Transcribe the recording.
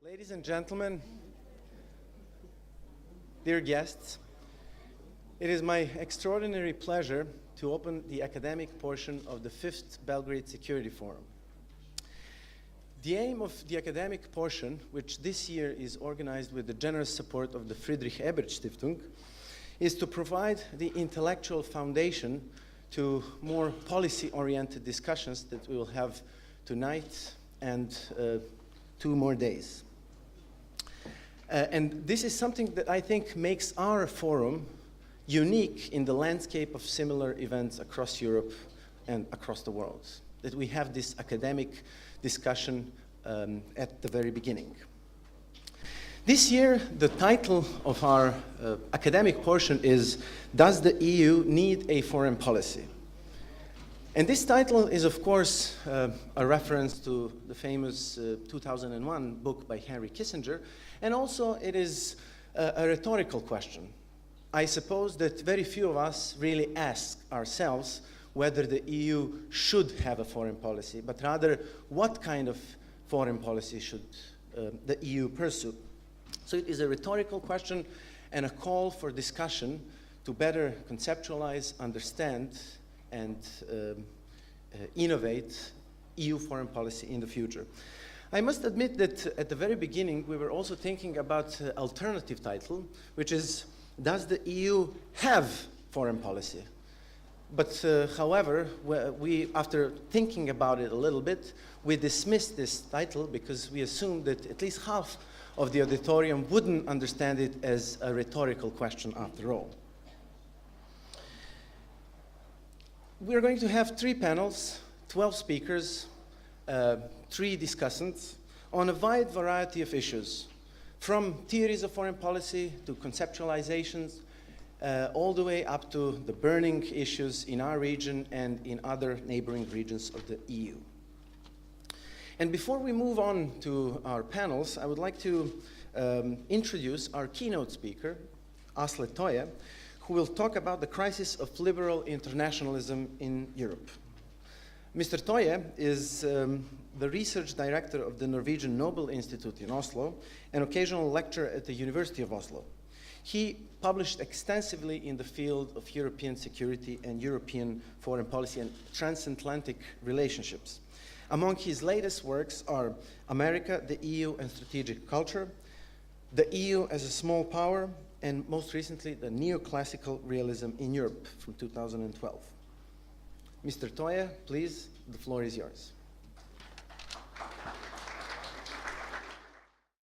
Ladies and gentlemen, dear guests, it is my extraordinary pleasure to open the academic portion of the 5th Belgrade Security Forum. The aim of the academic portion, which this year is organized with the generous support of the Friedrich Ebert Stiftung, is to provide the intellectual foundation to more policy-oriented discussions that we will have tonight and 2 more days. And this is something that I think makes our forum unique in the landscape of similar events across Europe and across the world, that we have this academic discussion at the very beginning. This year, the title of our academic portion is, Does the EU Need a Foreign Policy? And this title is, of course, a reference to the famous 2001 book by Henry Kissinger, and also it is a rhetorical question. I suppose that very few of us really ask ourselves whether the EU should have a foreign policy, but rather what kind of foreign policy should the EU pursue. So it is a rhetorical question and a call for discussion to better conceptualize, understand, and innovate EU foreign policy in the future. I must admit that at the very beginning we were also thinking about alternative title, which is, does the EU have foreign policy? But however, after thinking about it a little bit, we dismissed this title because we assumed that at least half of the auditorium wouldn't understand it as a rhetorical question after all. We're going to have 3 panels, 12 speakers, 3 discussants on a wide variety of issues, from theories of foreign policy to conceptualizations, all the way up to the burning issues in our region and in other neighboring regions of the EU. And before we move on to our panels, I would like to introduce our keynote speaker, Asle Toje, who will talk about the crisis of liberal internationalism in Europe. Mr. Toje is the research director of the Norwegian Nobel Institute in Oslo, an occasional lecturer at the University of Oslo. He published extensively in the field of European security and European foreign policy and transatlantic relationships. Among his latest works are America, the EU and Strategic Culture, the EU as a Small Power, and most recently, the Neoclassical Realism in Europe from 2012. Mr. Toje, please, the floor is yours.